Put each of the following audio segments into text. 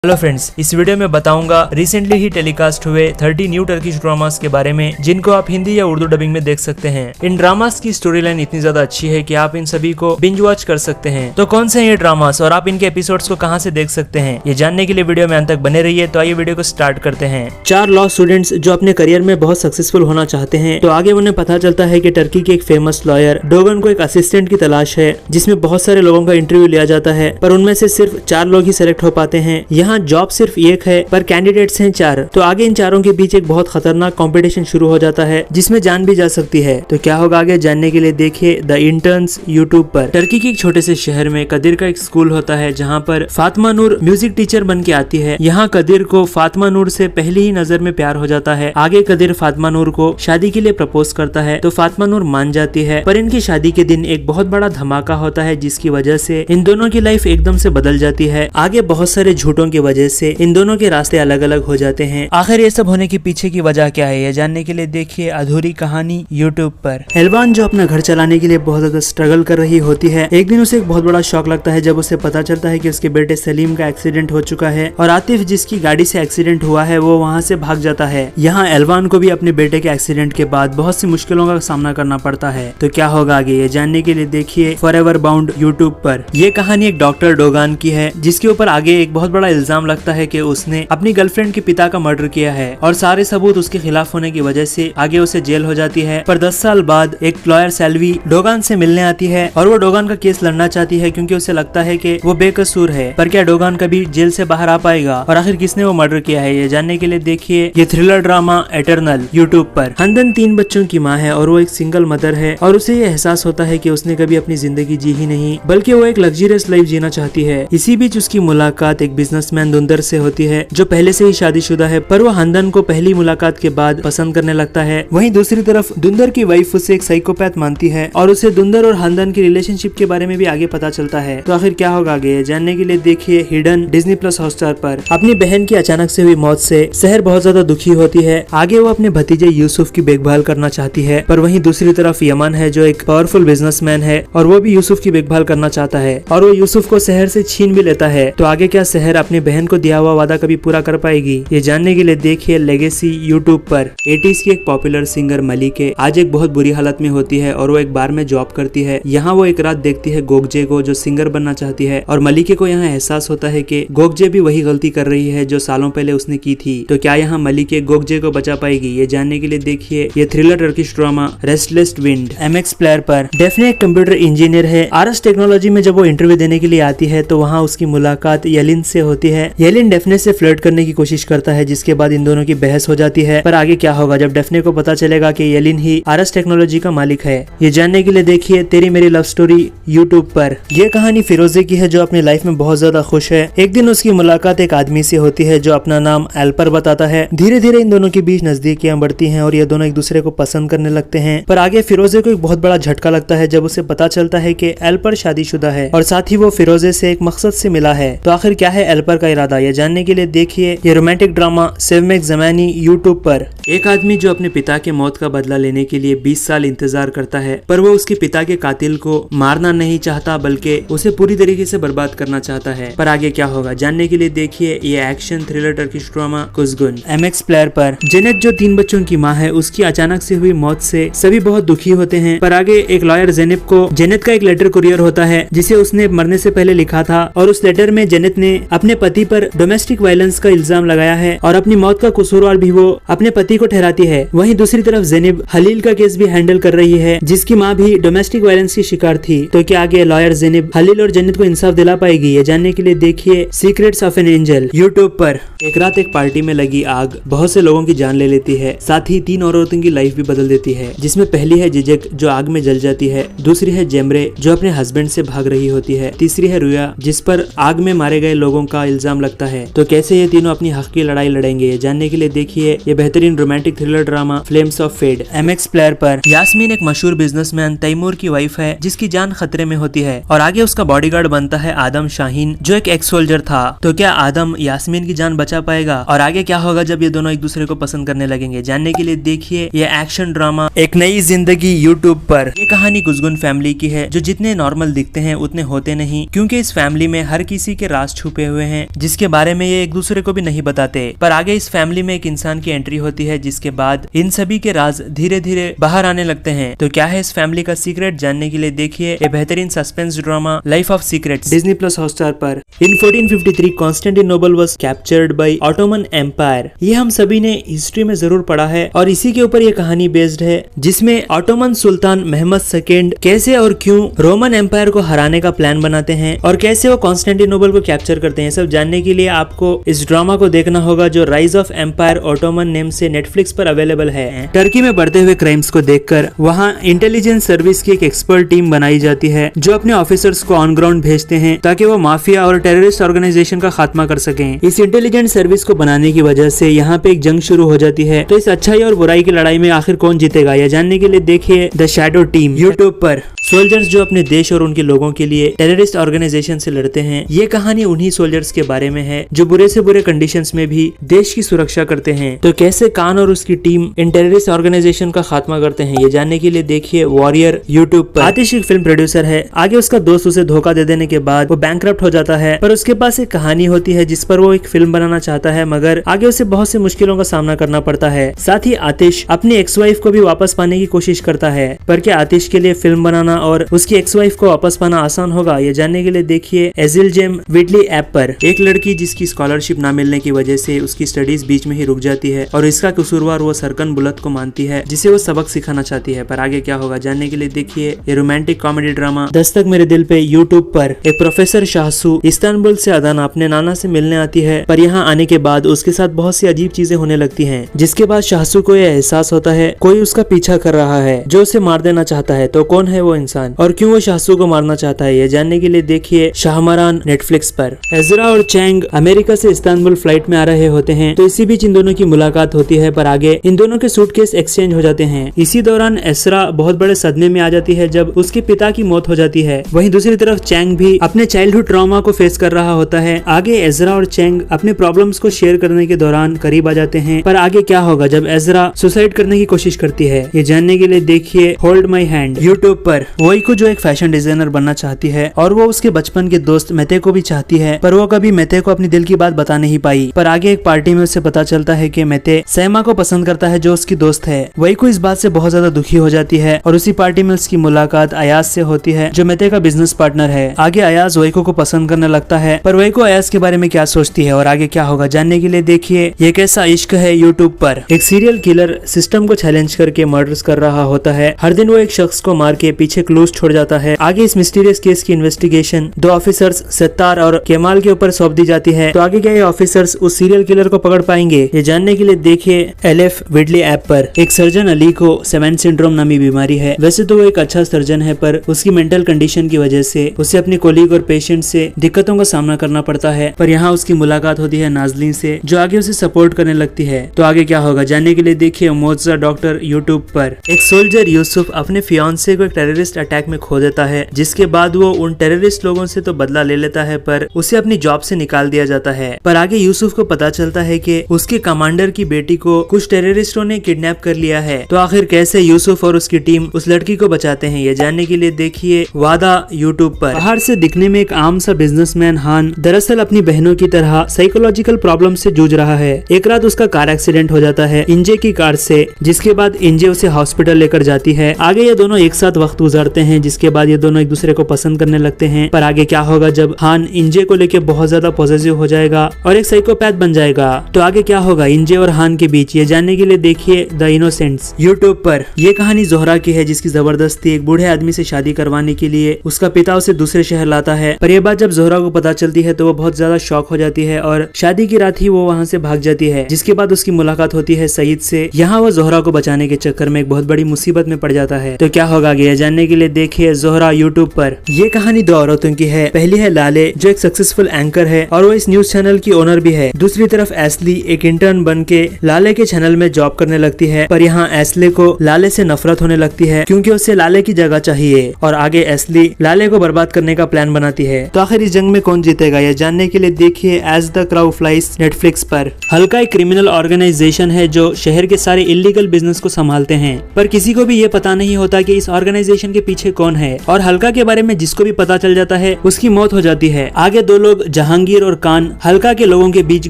Hello friends, इस video में बताऊंगा रिसेंटली ही टेलीकास्ट हुए 30 न्यू टर्किश ड्रामास के बारे में जिनको आप हिंदी या उर्दू डबिंग में देख सकते हैं। इन ड्रामास की स्टोरी लाइन इतनी ज्यादा अच्छी है कि आप इन सभी को बिंज वॉच कर सकते हैं। तो कौन से हैं ये ड्रामास और आप इनके एपिसोड्स को कहां से देख सकते हैं, ये जानने के लिए वीडियो में अंत तक बने रहिए। तो आइए वीडियो को स्टार्ट करते हैं। 4 लॉ स्टूडेंट्स जो अपने करियर में बहुत सक्सेसफुल होना चाहते हैं, तो आगे उन्हें पता चलता है कि टर्की के एक फेमस लॉयर डोगन को एक असिस्टेंट की तलाश है, जिसमें बहुत सारे लोगों का इंटरव्यू लिया जाता है, पर उनमें से सिर्फ 4 लोग ही सिलेक्ट हो पाते हैं। यहाँ जॉब सिर्फ एक है पर कैंडिडेट्स हैं 4। तो आगे इन चारों के बीच एक बहुत खतरनाक कंपटीशन शुरू हो जाता है जिसमें जान भी जा सकती है। तो क्या होगा आगे जानने के लिए देखिए द इंटर्न्स यूट्यूब पर। टर्की के एक छोटे से शहर में कदीर का एक स्कूल होता है जहाँ पर फातिमा नूर म्यूजिक टीचर बन के आती है। यहाँ कदीर को फातिमा नूर से पहली ही नजर में प्यार हो जाता है। आगे कदीर फातिमा नूर को शादी के लिए प्रपोज करता है तो फातिमा नूर मान जाती है, पर इनकी शादी के दिन एक बहुत बड़ा धमाका होता है जिसकी वजह से इन दोनों की लाइफ एकदम से बदल जाती है। आगे बहुत सारे झूठों की वजह से इन दोनों के रास्ते अलग अलग हो जाते हैं। आखिर ये सब होने के पीछे की वजह क्या है, ये जानने के लिए देखिए अधूरी कहानी यूट्यूब पर। एल्वान जो अपना घर चलाने के लिए बहुत ज्यादा स्ट्रगल कर रही होती है, एक दिन उसे एक बहुत बड़ा शॉक लगता है जब उसे पता चलता है कि उसके बेटे सलीम का एक्सीडेंट हो चुका है और आतिफ जिसकी गाड़ी से एक्सीडेंट हुआ है वो वहाँ से भाग जाता है। यहाँ एल्वान को भी अपने बेटे के एक्सीडेंट के बाद बहुत सी मुश्किलों का सामना करना पड़ता है। तो क्या होगा आगे, ये जानने के लिए देखिए फॉरएवर बाउंड यूट्यूब पर। ये कहानी एक डॉक्टर डोगान की है जिसके ऊपर आगे एक बहुत बड़ा इल्जाम लगता है कि उसने अपनी गर्लफ्रेंड के पिता का मर्डर किया है और सारे सबूत उसके खिलाफ होने की वजह से आगे उसे जेल हो जाती है। पर 10 साल बाद एक लॉयर सेल्वी डोगान से मिलने आती है और वो डोगान का केस लड़ना चाहती है क्योंकि उसे लगता है कि वो बेकसूर है। पर क्या डोगान कभी जेल से बाहर आ पाएगा और आखिर किसने वो मर्डर किया है, ये जानने के लिए देखिए ये थ्रिलर ड्रामा एटर्नल यूट्यूब पर। हंदन 3 बच्चों की माँ है और वो एक सिंगल मदर है और उसे ये एहसास होता है कि उसने कभी अपनी जिंदगी जी ही नहीं बल्कि वो एक लग्जरियस लाइफ जीना चाहती है। इसी बीच उसकी मुलाकात एक बिजनेसमैन दुंदर से होती है जो पहले से ही शादीशुदा है, पर वो हंदन को पहली मुलाकात के बाद पसंद करने लगता है। वहीं दूसरी तरफ दुंदर की वाइफ उसे एक साइकोपैथ मानती है और उसे दुंदर और हंदन की रिलेशनशिप के बारे में भी आगे पता चलता है। तो आखिर क्या होगा आगे, जानने के लिए देखिए हिडन डिज्नी प्लस हॉटस्टार पर। अपनी बहन की अचानक से हुई मौत से सहर बहुत ज्यादा दुखी होती है। आगे वो अपने भतीजे यूसुफ की देखभाल करना चाहती है, पर वहीं दूसरी तरफ यमन है जो एक पावरफुल बिजनेसमैन है और वो भी यूसुफ की देखभाल करना चाहता है और वो यूसुफ को शहर से छीन भी लेता है। तो आगे क्या शहर अपनी बहन को दिया हुआ वादा कभी पूरा कर पाएगी, ये जानने के लिए देखिए लेगेसी यूट्यूब पर। 80s की एक पॉपुलर सिंगर मलिके आज एक बहुत बुरी हालत में होती है और वो एक बार में जॉब करती है। यहाँ वो एक रात देखती है गोगजे को जो सिंगर बनना चाहती है और मलिके को यहाँ एहसास होता है कि गोगजे भी वही गलती कर रही है जो सालों पहले उसने की थी। तो क्या यहाँ मलिके गोगजे को बचा पाएगी, ये जानने के लिए देखिए ये thriller Turkish drama restless wind MX player पर। डेफने एक कंप्यूटर इंजीनियर है। आरएस टेक्नोलॉजी में जब वो इंटरव्यू देने के लिए आती है तो वहाँ उसकी मुलाकात येलिन से होती है। येलिन डेफने से फ्लर्ट करने की कोशिश करता है जिसके बाद इन दोनों की बहस हो जाती है। पर आगे क्या होगा जब डेफने को पता चलेगा कि येलिन ही आरएस टेक्नोलॉजी का मालिक है, ये जानने के लिए देखिए तेरी मेरी लव स्टोरी यूट्यूब पर। यह कहानी फिरोजे की है जो अपनी लाइफ में बहुत ज्यादा खुश है। एक दिन उसकी मुलाकात एक आदमी से होती है जो अपना नाम एल्पर बताता है। धीरे धीरे इन दोनों के बीच नजदीकियां बढ़ती हैं और ये दोनों एक दूसरे को पसंद करने लगते हैं। पर आगे फिरोजे को एक बहुत बड़ा झटका लगता है जब उसे पता चलता है कि एल्पर शादीशुदा है और साथ ही वो फिरोजे से एक मकसद से मिला है। तो आखिर क्या है एल्पर का इरादा, यह जानने के लिए देखिए ये रोमांटिक ड्रामा सेवमेक जमानी यूट्यूब पर। एक आदमी जो अपने पिता के मौत का बदला लेने के लिए 20 साल इंतजार करता है, पर वो उसके पिता के कातिल को मारना नहीं चाहता बल्कि उसे पूरी तरीके से बर्बाद करना चाहता है। पर आगे क्या होगा जानने के लिए देखिए ये action thriller Turkish drama Kuzgun MX player पर। जेनेट जो 3 बच्चों की माँ है, उसकी अचानक से हुई मौत से सभी बहुत दुखी होते हैं। पर आगे एक लॉयर जेनेट को जेनेट का एक लेटर कुरियर होता है जिसे उसने मरने से पहले लिखा था और उस लेटर में जेनेट ने अपने पति पर डोमेस्टिक वायलेंस का इल्जाम लगाया है और अपनी मौत का कसूरवार भी वो अपने पति को ठहराती है। वहीं दूसरी तरफ जेनिब हलील का केस भी हैंडल कर रही है जिसकी माँ भी डोमेस्टिक वायलेंस की शिकार थी। तो क्या आगे लॉयर जेनिब हलील और जेनिब को इंसाफ दिला पाएगी, ये जानने के लिए देखिए secrets of an angel YouTube पर। एक रात एक पार्टी में लगी आग बहुत से लोगों की जान ले लेती है, साथ ही 3 औरतों की लाइफ भी बदल देती है, जिसमें पहली है जिजेक जो आग में जल जाती है, दूसरी है जेमरे जो अपने हस्बैंड से भाग रही होती है, तीसरी है रुया जिस पर आग में मारे गए लोगों का इल्जाम लगता है। तो कैसे ये तीनों अपनी हक की लड़ाई लड़ेंगे, ये जानने के लिए देखिए ये बेहतरीन romantic thriller drama Flames of Fate. MX player पर यास्मीन एक मशहूर बिजनेसमैन तैमूर की वाइफ है जिसकी जान खतरे में होती है और आगे उसका बॉडीगार्ड बनता है आदम शाहीन जो एक एक्स सोल्जर था। तो क्या आदम यास्मीन की जान बचा पाएगा और आगे क्या होगा जब ये दोनों एक दूसरे को पसंद करने लगेंगे, जानने के लिए देखिए ये एक्शन ड्रामा एक नई जिंदगी यूट्यूब पर। ये कहानी गुजगुन फैमिली की है जो जितने नॉर्मल दिखते हैं उतने होते नहीं, क्योंकि इस फैमिली में हर किसी के राज छुपे हुए हैं जिसके बारे में ये एक दूसरे को भी नहीं बताते। पर आगे इस फैमिली में एक इंसान की एंट्री होती है जिसके बाद इन सभी के राज धीरे धीरे बाहर आने लगते हैं। तो क्या है इस फैमिली का सीक्रेट, जानने के लिए देखिए ये बेहतरीन suspense drama Life of Secrets Disney Plus Hotstar पर। In 1453 Constantinople was captured by Ottoman Empire. ये हम सभी ने हिस्ट्री में जरूर पढ़ा है और इसी के ऊपर ये कहानी बेस्ड है जिसमें ऑटोमन सुल्तान महमद सेकेंड कैसे और क्यों रोमन एम्पायर को हराने का प्लान बनाते हैं और कैसे वो कॉन्स्टेंटिनोपल को कैप्चर करते हैं। सब जानने के लिए आपको इस ड्रामा को देखना होगा जो Rise of Empire Ottoman name से नेटफ्लिक्स पर अवेलेबल है। टर्की में बढ़ते हुए क्राइम्स को देखकर वहाँ इंटेलिजेंस सर्विस की एक एक्सपर्ट टीम बनाई जाती है जो अपने ऑफिसर्स को ऑन ग्राउंड भेजते हैं ताकि वो माफिया और टेररिस्ट ऑर्गेनाइजेशन का खात्मा कर सकें। इस इंटेलिजेंस सर्विस को बनाने की वजह से यहाँ पे एक जंग शुरू हो जाती है। तो इस अच्छाई और बुराई की लड़ाई में आखिर कौन जीतेगा यह जानने के लिए देखिए द शैडो टीम यूट्यूब पर। सोल्जर्स जो अपने देश और उनके लोगों के लिए टेररिस्ट ऑर्गेनाइजेशन से लड़ते हैं। ये कहानी उन्हीं सोल्जर्स के बारे में है जो बुरे से बुरे कंडीशंस में भी देश की सुरक्षा करते हैं। तो कैसे कान और उसकी टीम इन टेररिस्ट ऑर्गेनाइजेशन का खात्मा करते हैं ये जानने के लिए देखिए वॉरियर यूट्यूब पर। आतिश एक फिल्म प्रोड्यूसर है। आगे उसका दोस्त उसे धोखा दे देने के बाद वो बैंकरप्ट हो जाता है, पर उसके पास एक कहानी होती है जिस पर वो एक फिल्म बनाना चाहता है, मगर आगे उसे बहुत सी मुश्किलों का सामना करना पड़ता है। साथ ही आतिश अपनी एक्स वाइफ को भी वापस पाने की कोशिश करता है, पर क्या आतिश के लिए फिल्म बनाना और उसकी एक्स वाइफ को वापस पाना आसान होगा ये जानने के लिए देखिए एजिल जेम विडली ऐप पर। एक लड़की जिसकी स्कॉलरशिप ना मिलने की वजह से उसकी स्टडीज बीच में ही रुक जाती है और इसका कसूरवार वो सरकन बुलत को मानती है जिसे वो सबक सिखाना चाहती है। पर आगे क्या होगा जानने के लिए देखिए ये रोमांटिक कॉमेडी ड्रामा दस्तक मेरे दिल पे यूट्यूब पर। एक प्रोफेसर शाहसू इस्तांबुल से अदाना अपने नाना से मिलने आती है, पर यहाँ आने के बाद उसके साथ बहुत सी अजीब चीजें होने लगती हैं, जिसके बाद शाहसू को यह एहसास होता है कोई उसका पीछा कर रहा है जो उसे मार देना चाहता है। तो कौन है वो इंसान और क्यों वो शाहसू को मारना चाहता है ये जानने के लिए देखिए शाहमरान नेटफ्लिक्स पर। एजरा और चैंग अमेरिका से इस्तांबुल फ्लाइट में आ रहे होते हैं, तो इसी बीच इन दोनों की मुलाकात होती है, पर आगे इन दोनों के सूटकेस एक्सचेंज हो जाते हैं। इसी दौरान एसरा बहुत बड़े सदमे में आ जाती है जब उसके पिता की मौत हो जाती है। वहीं दूसरी तरफ चैंग भी अपने चाइल्डहुड ट्रॉमा को फेस कर रहा होता है। आगे एजरा और चैंग अपने प्रॉब्लम्स को शेयर करने के दौरान करीब आ जाते हैं, पर आगे क्या होगा जब एजरा सुसाइड करने की कोशिश करती है ये जानने के लिए देखिए होल्ड माई हैंड यूट्यूब पर। वोइको जो एक फैशन डिजाइनर बनना चाहती है और वो उसके बचपन के दोस्त मेते को भी चाहती है, पर वो कभी मेते को अपनी दिल की बात बता नहीं पाई। पर आगे एक पार्टी में उसे पता चलता है कि मेते सैमा को पसंद करता है जो उसकी दोस्त है। वोइको इस बात से बहुत ज्यादा दुखी हो जाती है और उसी पार्टी में उसकी मुलाकात अयाज से होती है जो मेते का बिजनेस पार्टनर है। आगे अयाज वोइको को पसंद करने लगता है, पर वोइको अयाज के बारे में क्या सोचती है और आगे क्या होगा जानने के लिए देखिए ये कैसा इश्क है यूट्यूब पर। एक सीरियल किलर सिस्टम को चैलेंज करके मर्डर्स कर रहा होता है। हर दिन वो एक शख्स को मार के पीछे क्लूज छोड़ जाता है। आगे इस मिस्टीरियस केस की इन्वेस्टिगेशन दो ऑफिसर्स सत्तार और केमाल के ऊपर सौंप दी जाती है। तो आगे क्या ये ऑफिसर्स उस सीरियल किलर को पकड़ पाएंगे ये जानने के लिए देखिए एलएफ विडली ऐप पर। एक सर्जन अली को सेवन सिंड्रोम नामी बीमारी है। वैसे तो वो एक अच्छा सर्जन है, पर उसकी मेंटल कंडीशन की वजह से उसे अपने कोलीग और पेशेंट से दिक्कतों का सामना करना पड़ता है। पर यहाँ उसकी मुलाकात होती है नाजलीन से जो आगे उसे सपोर्ट करने लगती है। तो आगे क्या होगा जानने के लिए देखिए मोजा डॉक्टर यूट्यूब पर। एक सोल्जर यूसुफ अपने फियांसे को एक टेररिस्ट अटैक में खो देता है, जिसके बाद वो उन टेररिस्ट लोगों से तो बदला ले लेता है, पर उसे अपनी जॉब से निकाल दिया जाता है। पर आगे यूसुफ को पता चलता है कि उसके कमांडर की बेटी को कुछ टेररिस्टों ने किडनैप कर लिया है। तो आखिर कैसे यूसुफ और उसकी टीम उस लड़की को बचाते हैं ये जानने के लिए देखिए वादा यूट्यूब पर। बाहर से दिखने में एक आम सा बिजनेसमैन हान दरअसल अपनी बहनों की तरह साइकोलॉजिकल प्रॉब्लम से जूझ रहा है। एक रात उसका कार एक्सीडेंट हो जाता है इंजे की कार से, जिसके बाद इंजे उसे हॉस्पिटल लेकर जाती है। आगे ये दोनों एक साथ वक्त गुजारते हैं, जिसके बाद ये दोनों एक दूसरे को पसंद करने लगते हैं। पर आगे क्या होगा जब हान इंजे को लेके बहुत ज्यादा पॉजिटिव हो जाएगा और एक साइकोपैथ बन जाएगा। तो आगे क्या होगा इंजे और हान के बीच ये जानने के लिए देखिए द इनोसेंट्स यूट्यूब पर। ये कहानी जोहरा की है जिसकी जबरदस्ती एक बूढ़े आदमी से शादी करवाने के लिए उसका पिता उसे दूसरे शहर लाता है। पर यह बात जब जोहरा को पता चलती है तो वो बहुत ज्यादा शॉक हो जाती है और शादी की रात ही वो वहाँ से भाग जाती है, जिसके बाद उसकी मुलाकात होती है सईद से। यहाँ वो जोहरा को बचाने के चक्कर में एक बहुत बड़ी मुसीबत में पड़ जाता है। तो क्या होगा आगे जानने के लिए देखिए जोहरा यूट्यूब पर। ये कहानी दो औरतों की है। पहली है लाले जो एक सक्सेसफुल एंकर है और वो इस न्यूज चैनल की ओनर भी है। दूसरी तरफ एस्ली एक इंटर्न बन के लाले लाले के चैनल में जॉब करने लगती है, पर यहाँ एस्ले को लाले से नफरत होने लगती है क्योंकि उसे लाले की जगह चाहिए और आगे एस्ली लाले को बर्बाद करने का प्लान बनाती है। तो आखिर इस जंग में कौन जीतेगा यह जानने के लिए देखिए As the Crow Flies Netflix पर। हल्का एक क्रिमिनल ऑर्गेनाइजेशन है जो शहर के सारे इलीगल बिजनेस को संभालते हैं, पर किसी को भी ये पता नहीं होता कि इस ऑर्गेनाइजेशन के पीछे कौन है और हल्का के बारे में जिसको भी पता चल जाता है उसकी मौत हो जाती है। आगे दो लोग जहांगीर और कान हल्का के लोगों के बीच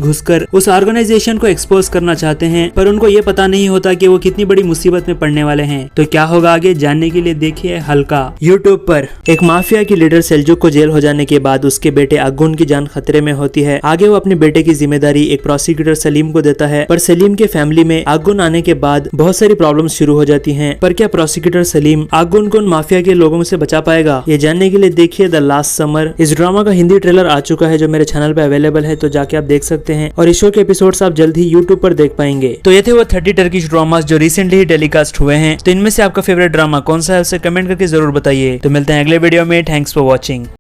घुसकर उस ऑर्गेनाइजेशन को एक्सपोज करना चाहते हैं, पर उनको ये पता नहीं होता कि वो कितनी बड़ी मुसीबत में पड़ने वाले हैं। तो क्या होगा आगे जानने के लिए देखिए हल्का। यूट्यूब पर एक माफिया की लीडर सेल्जुक को जेल हो जाने के बाद उसके बेटे आगुन की जान खतरे में होती है। आगे वो अपने बेटे की जिम्मेदारी एक प्रोसिक्यूटर सलीम को देता है, पर सलीम के फैमिली में आगुन आने के बाद बहुत सारी प्रॉब्लम्स शुरू हो जाती हैं। पर क्या प्रोसिक्यूटर सलीम आगुन को माफिया के लोगों से बचा पाएगा? ये जानने के लिए देखिए द लास्ट समर। इस ड्रामा का हिंदी ट्रेलर आ चुका है जो मेरे चैनल पे अवेलेबल है, तो जाके आप देख सकते हैं और इस शो के एपिसोड्स आप जल्द ही यूट्यूब पर देख पाएंगे। तो ये थे वो 30 टर्किश ड्रामास जो रिसेंटली ही टेलीकास्ट हुए हैं। तो इनमें से आपका फेवरेट ड्रामा कौन सा है उसे कमेंट करके जरूर बताइए। तो मिलते हैं अगले वीडियो में। Thanks for watching.